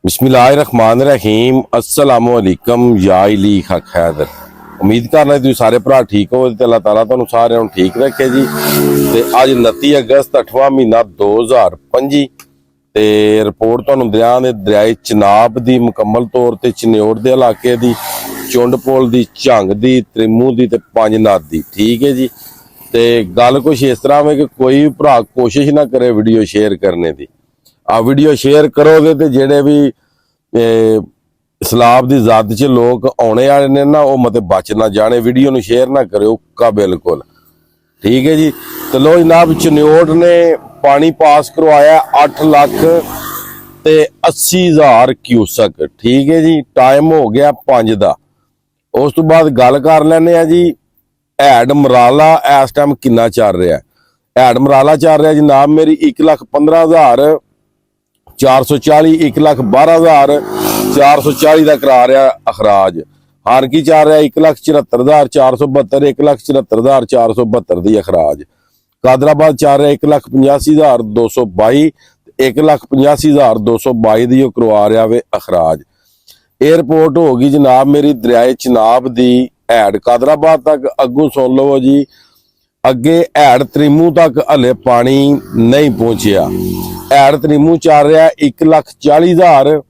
बिस्मिल्लाहिर्रहमानिर्रहीम अस्सलामुअलैकुम या इली हक हैदर। उम्मीद करना तुम सारे भरा ठीक हो ते अल्लाह ताला तुहानू सारे ठीक रखे जी। ते अज 29 अगस्त 8वां महीना 2025 ते रिपोर्ट तुहानू दरियाए चिनाब की मुकम्मल तौर पर चन्योड़ के इलाके की, चुंडपुल की, झंग की, त्रिमू की ते पंजनाद की। ठीक है जी। ते गल कुछ इस तरह है कि कोई भी भरा कोशिश ना करे वीडियो शेयर करने की। आ वीडियो शेयर करोगे तो जेडे भी सलाब की जद च लोग आने वाले ने ना, वो मतलब बच ना जाने। वीडियो नू शेयर ना करो का बिल्कुल। ठीक है जी। तो लो जनाब, चन्योड़ ने पानी पास करवाया 8,80,000 क्यूसक। ठीक है जी। टाइम हो गया 5 का। उस तो बाद गल कर लेने जी हैड मराला इस टाइम किन्ना चल रहा है। हैड मराला चल रहा जनाब मेरी 1,15,440, 1,12,440 का करा रहा अखराज। हारकी चल रहा 1,74,472, 1,74,472 की अखराज। कादराबाद चल रहा 1,85,222, 1,85,222 की करवा रहा वे अखराज। एयरपोर्ट होगी जनाब मेरी दरियाए चिनाब की हैड कादराबाद तक। अगू सुन लो जी, अगे हैड त्रिमू तक हले पानी नहीं पहुंचया। हैड त्रिमू चल रहा 1,40,000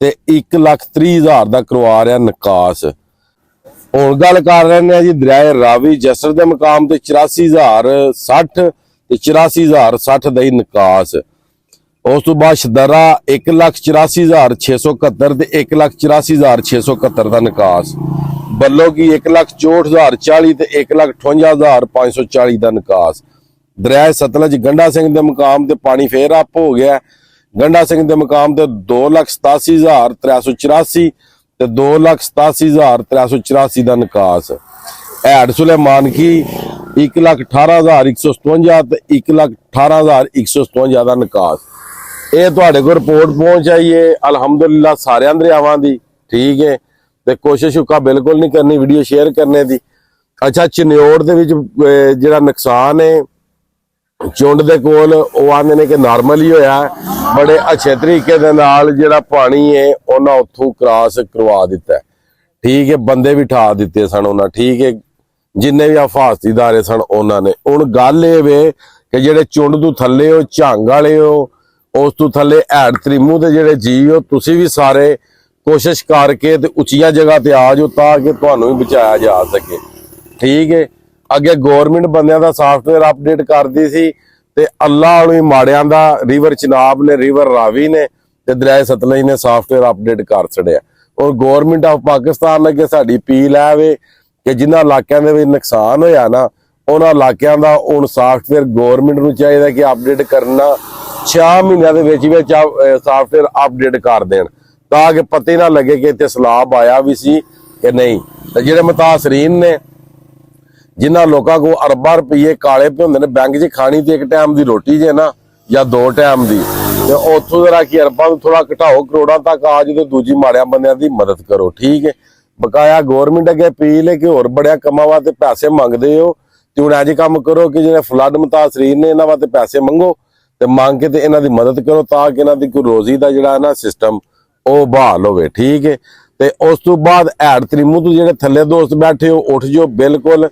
ते 1,30,000 का करवा रहा निकास। हुण गल कर रहे जी दरियाए रावी जसर के मुकाम ते 84,060 ते 84,060 का ही निकास। उस तो बाद शदरा 1,84,671 ते 1,84,671 का निकास। बल्लो की 1,64,040 ते 1,58,540 का निकास। दरिया सतलज गंडा सिंह के मुकाम ते पानी फिर अप हो गया। गंडा सिंह के मुकाम ते 2,87,384 ते 2,87,384 का निकास। हैड सुलेमान की 1,18,157 ते 1,18,157 का निकास। ये तुहाडे को रिपोर्ट पहुंच आई है अलहमदुलिल्लाह सारे दरियावां दी। ठीक है। ते कोशिश उका बिल्कुल नहीं करनी वीडियो शेयर करने की। अच्छा, चन्योड़ दे विच जिहड़ा नुकसान है चुंड दे कोल वो आंदे ने कि नॉर्मल ही होया। बड़े अच्छे तरीके दे नाल जिहड़ा पानी है उन्हां उत्थों क्रॉस करवा दिता है। ठीक है। बंदे भी ठा दिते सन उन्हां। ठीक है। जिन्ने भी हिफाजती इदारे सन उन्होंने। हुण गल ये वे कि जिहड़े चुंड तो थल्ले हो, झंग वाले हो, उस तो थल्ले हैड त्रिमू दे जिहड़े जी हो, तुसीं भी सारे कोशिश करके ते उच्चियां जगह ते आ जाओ ताकि तुहानूं भी बचाया जा सके। ठीक है। अगे गौरमेंट बंदियां दा सॉफ्टवेयर अपडेट करदी सी ते अल्लाह वाली माड़ियां दा रिवर चिनाब ने, रिवर रावी ने ते दरिया सतलज ने सॉफ्टवेयर अपडेट कर छड़िया। और गौरमेंट ऑफ पाकिस्तान अगे साडी अपील है वे कि जिन्हां इलाकिਆਂ ਦੇ ਵਿੱਚ नुकसान होया ना, उन्हां इलाकिਆਂ ਦਾ ਹੁਣ सॉफ्टवेयर गौरमेंट ਨੂੰ ਚਾਹੀਦਾ कि अपडेट करना 6 ਮਹੀਨਿਆਂ ਦੇ ਵਿੱਚ सॉफ्टवेयर अपडेट कर देण ताकि पता ही ना लगे कि इत्थे सैलाब आया भी सी कि नहीं। ते जिहड़े मुतासरीन ने जिन्हां लोगों को अरबां रुपये काले पे होंदे ने बैंक च खानी ते एक टाइम की रोटी जे ना या 2 टाइम की, तो उत्थों जरा कि अरबां थोड़ा घटाओ, करोड़ों तक आ जाओ तो दूजी माड़ियां बंदियां की मदद करो। ठीक है। बकाया गौरमेंट अगे अपील है कि होर बड़िया कमां वास्ते पैसे मंगदे हो ते हुण अज काम करो कि जिहड़े फ्लड मुतासरीन ने इन्हां वास्ते पैसे मंगो ते मंग के ते इन्हां दी मदद करो ताकि इन्हां दी कोई रोजी दा जिहड़ा ना सिस्टम ਉਹ बहाल होवे। ठीक है। ते उस तो बाद हैड त्रिमू तो जिहड़े थल्ले दोस्त बैठे हो उठ जाओ बिल्कुल।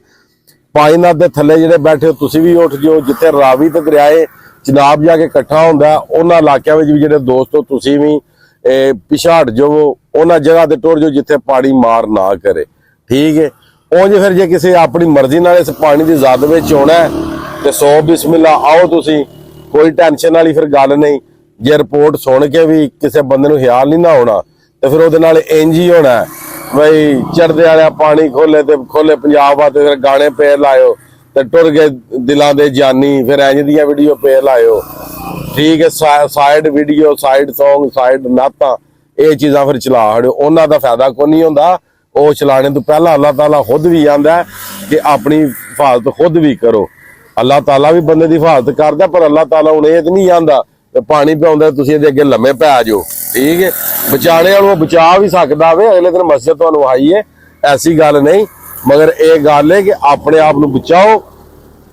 पानीनाथ दे थल्ले जिहड़े बैठे हो तुसीं भी उठ जाओ। जिथे रावी ते दरियाए चिनाब जाके इकट्ठा होंदा उन्हां इलाकिਆਂ ਵਿੱਚ भी जिहड़े दोस्त हो तुसीं भी पिछा हट जाओ, उन्हां जगह ते टुर जाओ जिथे पानी मार ना करे। ठीक है। उंज फिर जे किसी अपनी मर्जी नाल इस पानी की जद विच आउणा है ते 100 बिस्मिल्ला आओ तुसीं, कोई टेंशन वाली फिर गल नहीं। जे रिपोर्ट सुन के भी किसी बंदे नूं ख्याल नहीं ना होना तो फिर उहदे नाल इंज ही होना है बई चढ़दे वाला पानी खोले ते खोले पंजाब वास्ते फिर गाने पे लाओ ते टुर गए दिलां दे जानी, फिर इंज दियां वीडियो पे लाओ। ठीक है। Side video, side song, side नातां ये चीज़ां फिर चला छड़ो, उन्हां दा फायदा कोई नहीं होंदा। वो चलाने तो पहला अल्लाह ताला खुद भी आंदा है कि अपनी हिफाजत खुद भी करो। अल्लाह ताला भी बंदे की हिफाजत करदा, पर अल्लाह ताला हुण ये नहीं आंदा पानी पिआउंदा तुसीं इहदे अगे लम्मे पै जाओ। ठीक है। बचाने वालों बचा भी सकदा वे, अगले दिन मस्जिद तुहानूं आई है, ऐसी गल नहीं। मगर ये गल है कि अपने आप नूं बचाओ,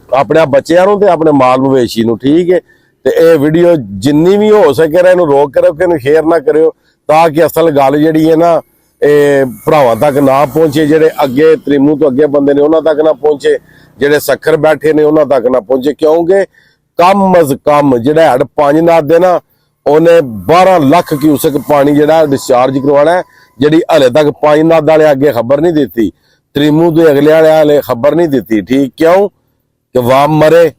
अपने बच्चों नूं ते अपने माल मवेशी नूं। ठीक है। ਤੇ ਇਹ ਵੀਡੀਓ ਜਿੰਨੀ ਵੀ ਹੋ ਸਕੇ ਇਹਨੂੰ ਰੋਕ ਕੇ ਰੱਖੋ, ਇਹਨੂੰ ਸ਼ੇਅਰ ਨਾ ਕਰਿਓ ਤਾਂ ਕਿ ਅਸਲ ਗੱਲ ਜਿਹੜੀ ਹੈ ਨਾ ਇਹ ਭਰਾਵਾਂ ਤੱਕ ਨਾ ਪਹੁੰਚੇ, ਜਿਹੜੇ ਅੱਗੇ ਤ੍ਰਿਮੂ ਤੋਂ ਅੱਗੇ ਬੰਦੇ ਨੇ ਉਹਨਾਂ ਤੱਕ ਨਾ ਪਹੁੰਚੇ, ਜਿਹੜੇ ਸੱਖਰ ਬੈਠੇ ਨੇ ਉਹਨਾਂ ਤੱਕ ਨਾ ਪਹੁੰਚੇ। ਕਿਉਂਕਿ ਕਮ ਅਜ਼ ਕਮ ਜਿਹੜਾ ਹੈਡ 5 ਨਾਦ ਦੇ ਨਾ ਉਹਨੇ 12 ਲੱਖ ਕਿਊਸਕ ਪਾਣੀ ਜਿਹੜਾ ਡਿਸਚਾਰਜ ਕਰਵਾਉਣਾ ਹੈ, ਜਿਹੜੀ ਹਲੇ ਤੱਕ 5 ਨਾਦ ਵਾਲੇ ਅੱਗੇ ਖਬਰ ਨਹੀਂ ਦਿੱਤੀ, ਤ੍ਰਿਮੂ ਦੇ ਅਗਲੇ ਵਾਲੇ ਹਲੇ ਖਬਰ ਨਹੀਂ ਦਿੱਤੀ। ਠੀਕ ਕਿਉਂ ਕਿ ਵਾਮ ਮਰੇ,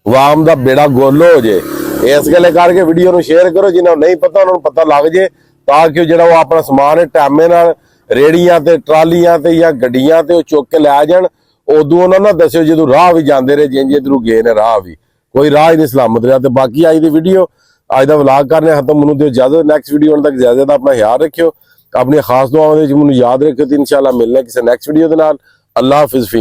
ਵਾਮ ਦਾ ਬੇੜਾ ਗੋਲ ਹੋ ਜੇ। ਇਸ ਗੱਲੇ ਕਰਕੇ ਵੀਡੀਓ ਨੂੰ ਸ਼ੇਅਰ ਕਰੋ, ਜਿਨ੍ਹਾਂ ਨੂੰ ਨਹੀਂ ਪਤਾ ਉਹਨਾਂ ਨੂੰ ਪਤਾ ਲੱਗ ਜੇ, ਤਾਂ ਕਿ ਜਿਹੜਾ ਉਹ ਆਪਣਾ ਸਮਾਨ ਹੈ ਟਾਈਮੇ ਨਾਲ ਰੇੜੀਆਂ ਤੇ ਟਰਾਲੀਆਂ ਤੇ ਜਾਂ ਗੱਡੀਆਂ ਤੇ ਉਹ ਚੁੱਕ ਕੇ ਲੈ ਜਾਣ। ਉਦੋਂ ਉਹਨਾਂ ਨੂੰ ਦੱਸਿਓ ਜਦੋਂ ਰਾਹ ਵੀ ਜਾਂਦੇ ਰਹੇ, ਜਿੰਜ ਇਧਰੋਂ ਗਏ ਨੇ ਰਾਹ ਵੀ, ਕੋਈ ਰਾਹ ਹੀ ਨਹੀਂ ਸਲਾਮਤ ਰਿਹਾ। ਤੇ ਬਾਕੀ ਅੱਜ ਦੀ ਵੀਡੀਓ, ਅੱਜ ਦਾ ਵਲੌਗ ਕਰਨੇ ਖਤਮ। ਮੈਨੂੰ ਦਿਓ ਇਜਾਜ਼ਤ, ਨੈਕਸਟ ਵੀਡੀਓ ਆਉਣ ਤੱਕ ਜ਼ਿਆਦਾ ਆਪਣਾ ਖਿਆਲ ਰੱਖਿਓ, ਆਪਣੀ ਖਾਸ ਦੁਆਵਾਂ ਦੇ ਵਿੱਚ ਮੈਨੂੰ ਯਾਦ ਰੱਖਿਓ ਤੇ ਇਨਸ਼ਾਅੱਲਾ ਮਿਲਣਾ ਕਿਸੇ ਨੈਕਸਟ ਵੀਡੀਓ ਦੇ ਨਾਲ। ਅੱਲਾਹ ਹਾਫਿਜ਼।